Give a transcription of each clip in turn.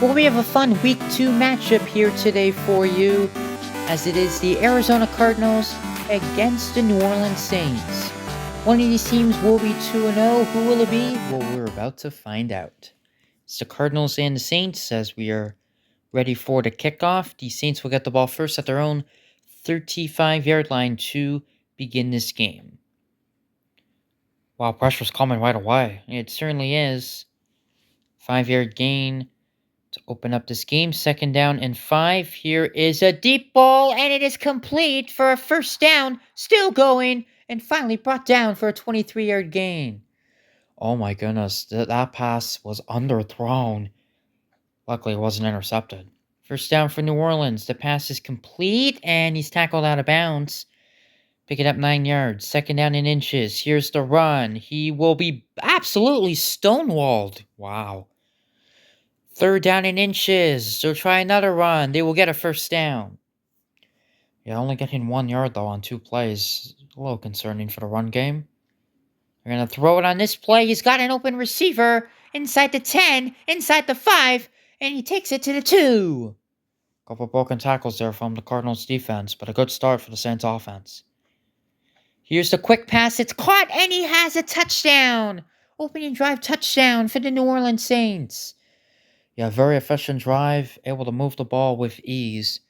Well, we have a fun Week 2 matchup here today for you, as it is the Arizona Cardinals against the New Orleans Saints. One of these teams will be 2-0. Who will it be? Well, we're about to find out. It's the Cardinals and the Saints as we are ready for the kickoff. The Saints will get the ball first at their own 35-yard line to begin this game. Wow, pressure's coming right away. It certainly is. 5-yard gain to open up this game. 2nd down and 5. Here is a deep ball, and it is complete for a first down. Still going, and finally brought down for a 23-yard gain. Oh my goodness, that pass was underthrown. Luckily, it wasn't intercepted. First down for New Orleans. The pass is complete, and he's tackled out of bounds. Pick it up 9 yards. 2nd down and inches. Here's the run. He will be absolutely stonewalled. Wow. 3rd down and inches. So try another run. They will get a first down. Yeah, only getting 1 yard though on 2 plays. A little concerning for the run game. They're going to throw it on this play. He's got an open receiver inside the 10, inside the 5, and he takes it to the 2. Couple broken tackles there from the Cardinals defense, but a good start for the Saints offense. Here's the quick pass. It's caught, and he has a touchdown. Opening drive touchdown for the New Orleans Saints. Yeah, very efficient drive, able to move the ball with ease,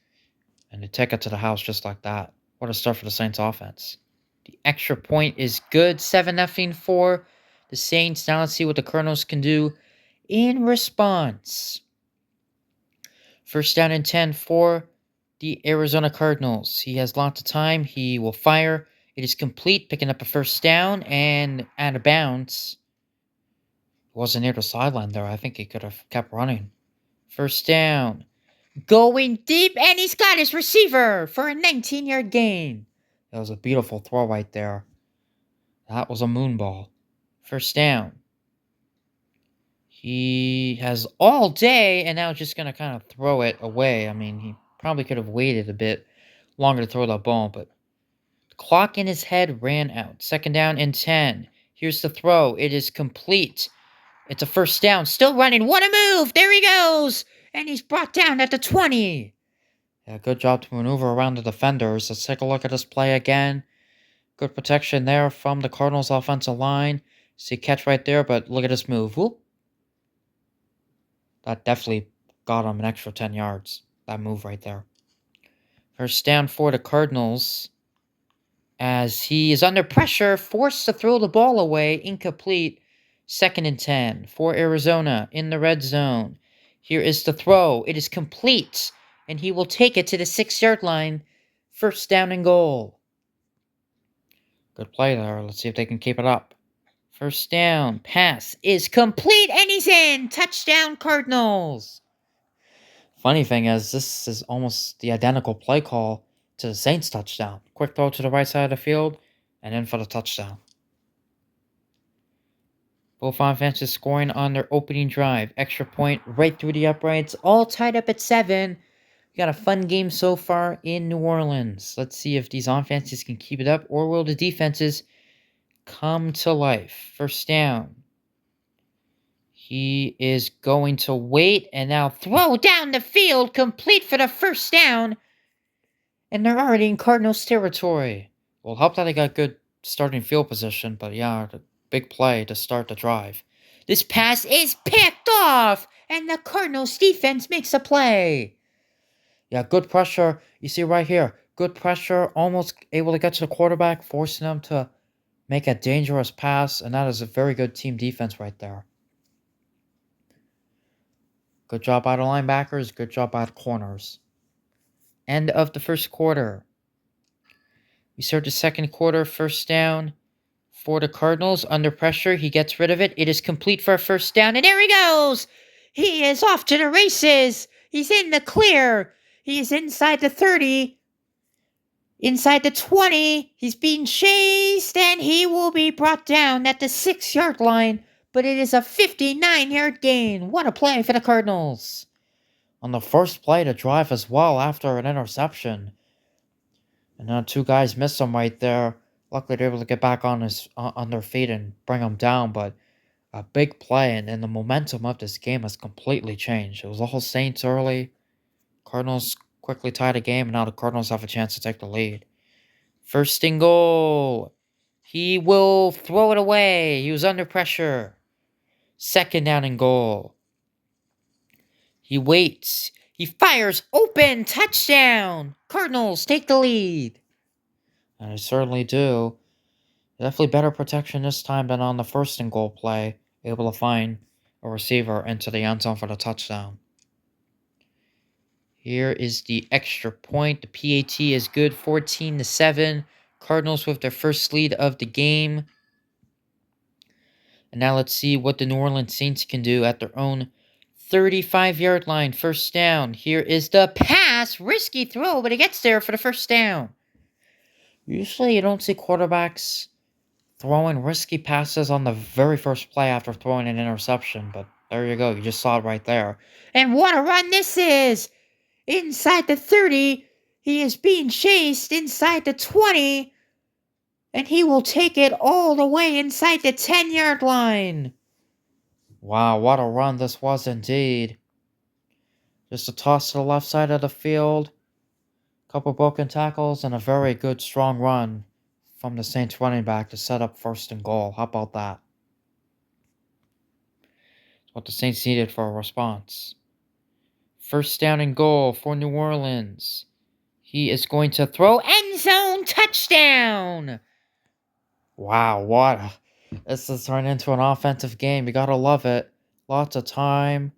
and to take it to the house just like that. What a start for the Saints offense. The extra point is good, 7-0 for the Saints. Now let's see what the Cardinals can do in response. First down and 10 for the Arizona Cardinals. He has lots of time. He will fire. It is complete, picking up a first down and out of bounds. Wasn't near the sideline there. I think he could have kept running. First down. Going deep, and he's got his receiver for a 19-yard gain. That was a beautiful throw right there. That was a moon ball. First down. He has all day, and now just going to kind of throw it away. I mean, he probably could have waited a bit longer to throw that ball, but the clock in his head ran out. 2nd down and 10. Here's the throw. It is complete. It's a first down. Still running. What a move. There he goes. And he's brought down at the 20. Yeah, good job to maneuver around the defenders. Let's take a look at this play again. Good protection there from the Cardinals offensive line. See catch right there, but look at this move. Whoop. That definitely got him an extra 10 yards. That move right there. First down for the Cardinals. As he is under pressure, forced to throw the ball away. Incomplete. 2nd and 10 for Arizona in the red zone. Here is the throw. It is complete, and he will take it to the 6-yard line. First down and goal. Good play there. Let's see if they can keep it up. First down. Pass is complete, and he's in. Touchdown, Cardinals. Funny thing is, this is almost the identical play call to the Saints touchdown. Quick throw to the right side of the field, and in for the touchdown. Both offenses scoring on their opening drive. Extra point right through the uprights. All tied up at 7. We got a fun game so far in New Orleans. Let's see if these offenses can keep it up, or will the defenses come to life. First down. He is going to wait and now throw down the field. Complete for the first down. And they're already in Cardinals territory. Well, help that they got good starting field position, but yeah, big play to start the drive. This pass is picked off, and the Cardinals defense makes a play. Yeah, good pressure. You see right here, good pressure, almost able to get to the quarterback, forcing them to make a dangerous pass, and that is a very good team defense right there. Good job by the linebackers, good job by the corners. End of the first quarter. We start the second quarter, first down for the Cardinals. Under pressure, he gets rid of it. It is complete for a first down, and there he goes! He is off to the races! He's in the clear! He is inside the 30, inside the 20. He's being chased, and he will be brought down at the 6-yard line, but it is a 59-yard gain. What a play for the Cardinals! On the first play to drive as well after an interception. And now 2 guys missed him right there. Luckily, they're able to get back on their feet and bring him down, but a big play, and the momentum of this game has completely changed. It was all Saints early. Cardinals quickly tied a game, and now the Cardinals have a chance to take the lead. First and goal. He will throw it away. He was under pressure. Second down and goal. He waits. He fires open. Touchdown. Cardinals take the lead. And they certainly do. Definitely better protection this time than on the first and goal play. Able to find a receiver into the end zone for the touchdown. Here is the extra point. The PAT is good, 14-7. Cardinals with their first lead of the game. And now let's see what the New Orleans Saints can do at their own 35-yard line. First down. Here is the pass. Risky throw, but it gets there for the first down. Usually you don't see quarterbacks throwing risky passes on the very first play after throwing an interception, but there you go. You just saw it right there. And what a run this is! Inside the 30, he is being chased inside the 20, and he will take it all the way inside the 10-yard line. Wow, what a run this was indeed. Just a toss to the left side of the field, couple broken tackles, and a very good strong run from the Saints running back to set up first and goal. How about that? It's what the Saints needed for a response. First down and goal for New Orleans. He is going to throw end zone touchdown. Wow, this has turned into an offensive game. You gotta love it. Lots of time.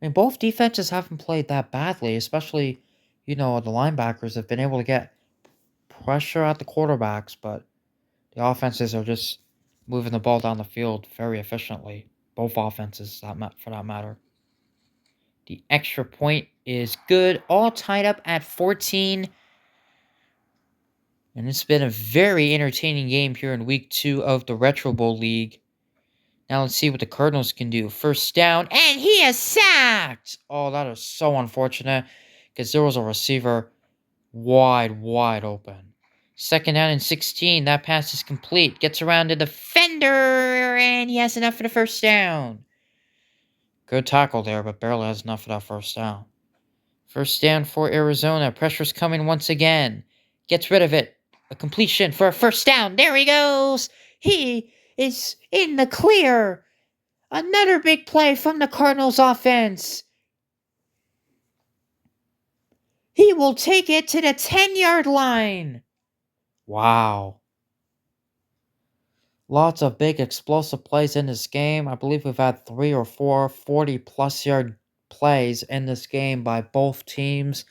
I mean, both defenses haven't played that badly, especially, the linebackers have been able to get pressure at the quarterbacks, but the offenses are just moving the ball down the field very efficiently. Both offenses, for that matter. The extra point is good. All tied up at 14. And it's been a very entertaining game here in Week 2 of the Retro Bowl League. Now let's see what the Cardinals can do. First down, and he is sacked! Oh, that is so unfortunate, because there was a receiver wide open. Second down and 16. That pass is complete. Gets around the defender, and he has enough for the first down. Good tackle there, but barely has enough for that first down. First down for Arizona. Pressure's coming once again. Gets rid of it. A completion for a first down. There he goes. He is in the clear. Another big play from the Cardinals offense. He will take it to the 10-yard line. Wow. Lots of big explosive plays in this game. I believe we've had 3 or 4 40-plus yard plays in this game by both teams.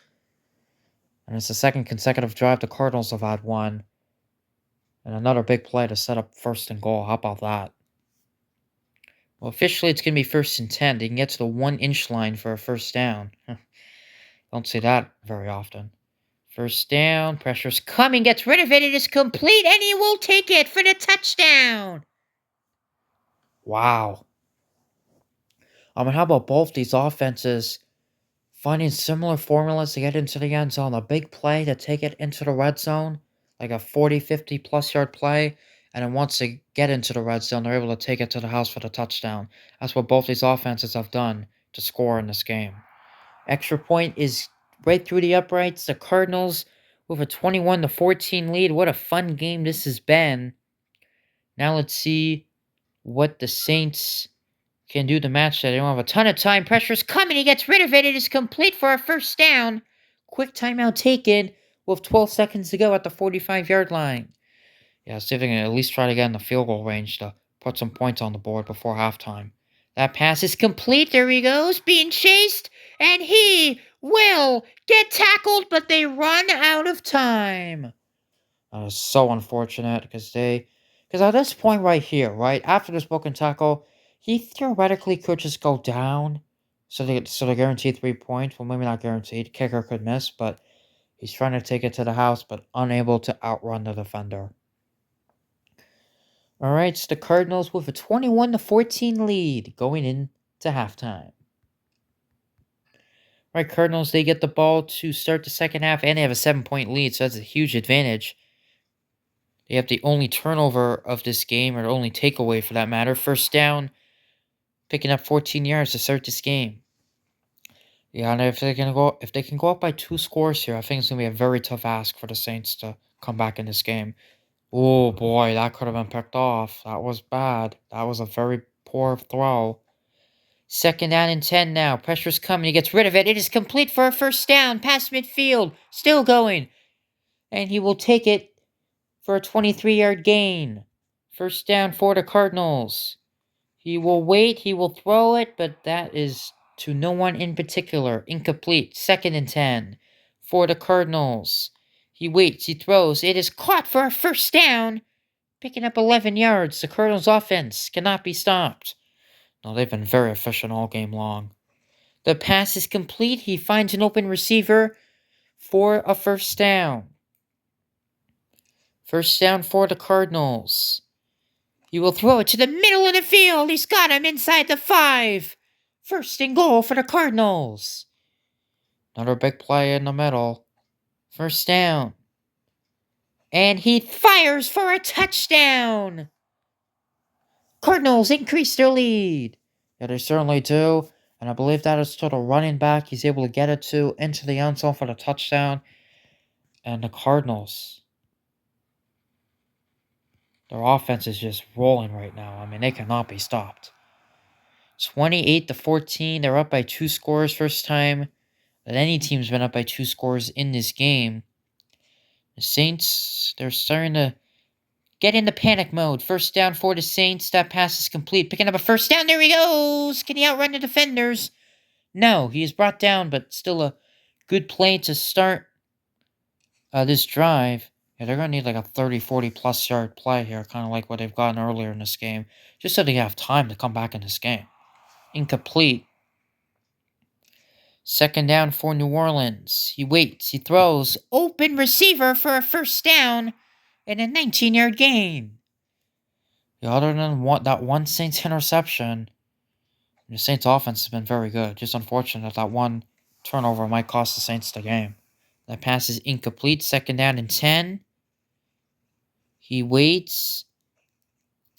And it's the second consecutive drive the Cardinals have had one. And another big play to set up first and goal. How about that? Well, officially it's going to be first and 10. They can get to the 1-inch line for a first down. Don't see that very often. First down, pressure's coming, gets rid of it, it is complete, and he will take it for the touchdown. Wow. How about both these offenses finding similar formulas to get into the end zone? A big play to take it into the red zone, like a 40, 50-plus yard play, and then once they get into the red zone, they're able to take it to the house for the touchdown. That's what both these offenses have done to score in this game. Extra point is right through the uprights. The Cardinals with a 21-14 lead. What a fun game this has been. Now let's see what the Saints can do to match that. They don't have a ton of time. Pressure's coming. He gets rid of it. It is complete for a first down. Quick timeout taken with 12 seconds to go at the 45-yard line. Yeah, see if they can at least try to get in the field goal range to put some points on the board before halftime. That pass is complete. There he goes, being chased, and he will get tackled, but they run out of time. That is so unfortunate because at this point right here, right after this broken tackle, he theoretically could just go down, so they guaranteed 3 points. Well, maybe not guaranteed. Kicker could miss, but he's trying to take it to the house, but unable to outrun the defender. All right, it's the Cardinals with a 21-14 lead going into halftime. All right, Cardinals, they get the ball to start the second half, and they have a 7-point lead, so that's a huge advantage. They have the only turnover of this game, or the only takeaway for that matter. First down picking up 14 yards to start this game. Yeah, and if they can go up by 2 scores here, I think it's gonna be a very tough ask for the Saints to come back in this game. Oh boy, that could have been picked off. That was bad. That was a very poor throw. 2nd down and 10 now. Pressure's coming. He gets rid of it. It is complete for a first down. Past midfield. Still going. And he will take it for a 23-yard gain. First down for the Cardinals. He will wait. He will throw it, but that is to no one in particular. Incomplete. 2nd and 10 for the Cardinals. He waits. He throws. It is caught for a first down. Picking up 11 yards. The Cardinals' offense cannot be stopped. No, they've been very efficient all game long. The pass is complete. He finds an open receiver for a first down. First down for the Cardinals. He will throw it to the middle of the field. He's got him inside the 5. First and goal for the Cardinals. Another big play in the middle. First down. And he fires for a touchdown. Cardinals increase their lead. Yeah, they certainly do. And I believe that is to the running back. He's able to get it to into the end zone for the touchdown. And the Cardinals, their offense is just rolling right now. I mean, they cannot be stopped. 28-14. They're up by 2 scores first time that any team's been up by 2 scores in this game. The Saints, they're starting to get into panic mode. First down for the Saints. That pass is complete. Picking up a first down. There he goes. Can he outrun the defenders? No, he is brought down, but still a good play to start this drive. Yeah, they're going to need like a 30, 40-plus yard play here, kind of like what they've gotten earlier in this game, just so they have time to come back in this game. Incomplete. 2nd down for New Orleans. He waits. He throws. Open receiver for a first down and a 19-yard gain. Other than that one Saints interception, the Saints offense has been very good. Just unfortunate that one turnover might cost the Saints the game. That pass is incomplete. 2nd down and 10. He waits.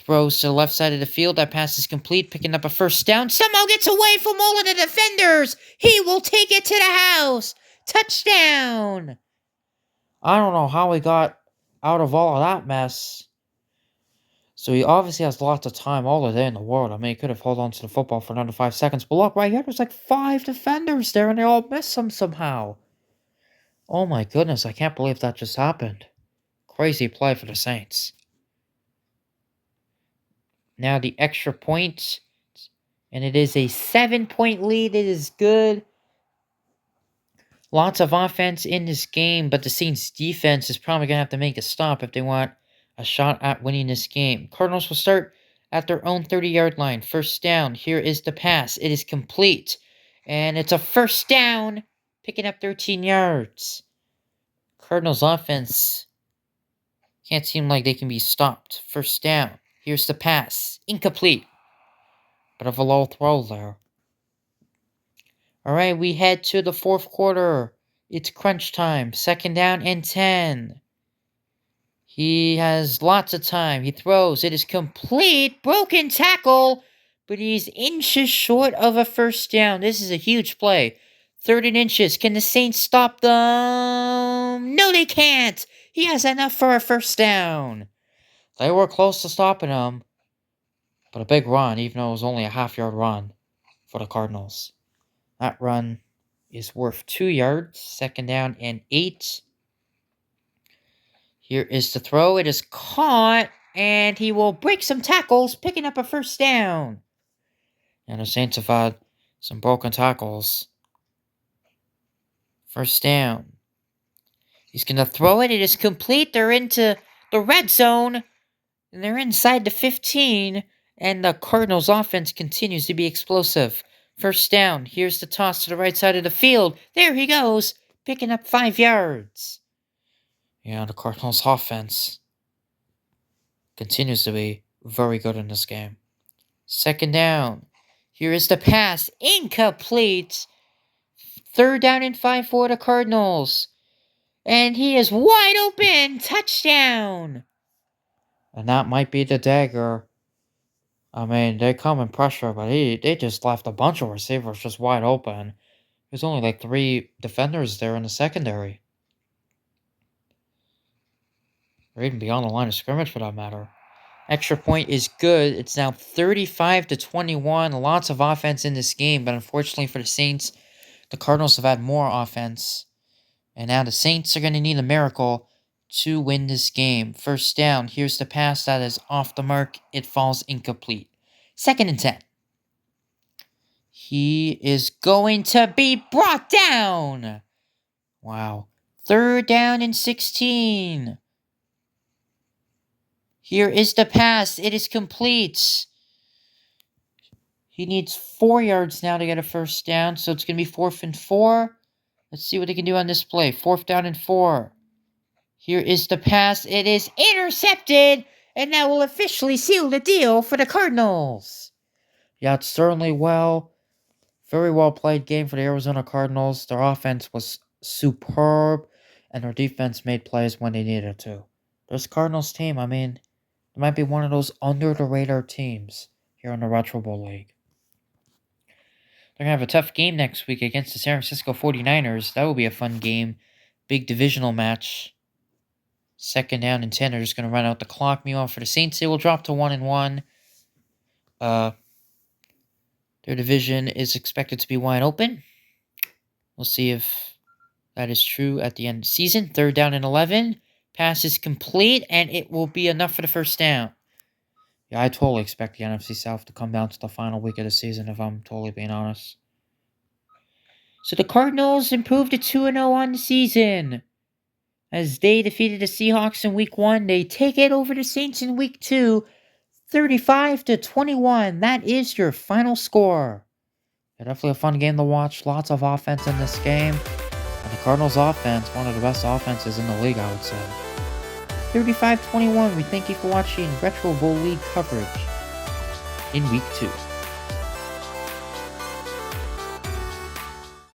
Throws to the left side of the field. That pass is complete. Picking up a first down. Somehow gets away from all of the defenders. He will take it to the house. Touchdown. I don't know how he got out of all of that mess. So he obviously has lots of time all the day in the world. I mean, he could have held on to the football for another 5 seconds. But look, right here, there's like 5 defenders there, and they all missed him somehow. Oh my goodness, I can't believe that just happened. Crazy play for the Saints. Now the extra point, and it is a 7-point lead. It is good. Lots of offense in this game, but the Saints defense is probably going to have to make a stop if they want a shot at winning this game. Cardinals will start at their own 30-yard line. First down. Here is the pass. It is complete. And it's a first down, picking up 13 yards. Cardinals offense can't seem like they can be stopped. First down. Here's the pass. Incomplete. Bit of a low throw there. Alright, we head to the 4th quarter. It's crunch time. 2nd down and 10. He has lots of time. He throws. It is complete. Broken tackle. But he's inches short of a first down. This is a huge play. 3rd and inches. Can the Saints stop them? No, they can't. He has enough for a first down. They were close to stopping him. But a big run, even though it was only a half-yard run for the Cardinals. That run is worth 2 yards. 2nd down and 8. Here is the throw. It is caught, and he will break some tackles, picking up a first down. And the Saints have had some broken tackles. First down. He's going to throw it. It is complete. They're into the red zone, and they're inside the 15, and the Cardinals' offense continues to be explosive. First down. Here's the toss to the right side of the field. There he goes, picking up 5 yards. Yeah, the Cardinals' offense continues to be very good in this game. 2nd down. Here is the pass. Incomplete. 3rd down and 5 for the Cardinals. And he is wide open. Touchdown. And that might be the dagger I mean, they come in pressure, but they just left a bunch of receivers just wide open. There's only like 3 defenders there in the secondary. Or even beyond the line of scrimmage for that matter. Extra point is good. It's now 35-21. Lots of offense in this game, but unfortunately for the Saints, the Cardinals have had more offense. And now the Saints are going to need a miracle to win this game. First down. Here's the pass that is off the mark. It falls incomplete. 2nd and 10. He is going to be brought down. Wow. 3rd down and 16. Here is the pass. It is complete. He needs 4 yards now to get a first down, so it's going to be 4th and 4. Let's see what they can do on this play. 4th down and 4. Here is the pass. It is intercepted, and that will officially seal the deal for the Cardinals. Yeah, it's certainly very well played game for the Arizona Cardinals. Their offense was superb, and their defense made plays when they needed to. This Cardinals team, I mean, it might be one of those under-the-radar teams here in the Retro Bowl League. They're going to have a tough game next week against the San Francisco 49ers. That will be a fun game. Big divisional match. 2nd down and 10. They're just going to run out the clock. Meanwhile, for the Saints, they will drop to 1-1. Their division is expected to be wide open. We'll see if that is true at the end of the season. 3rd down and 11. Pass is complete, and it will be enough for the first down. Yeah, I totally expect the NFC South to come down to the final week of the season, if I'm totally being honest. So the Cardinals improved to 2-0 on the season. As they defeated the Seahawks in Week 1, they take it over the Saints in Week 2, 35-21. That is your final score. Yeah, definitely a fun game to watch. Lots of offense in this game. And the Cardinals offense, one of the best offenses in the league, I would say. 35-21. We thank you for watching Retro Bowl League coverage in Week 2.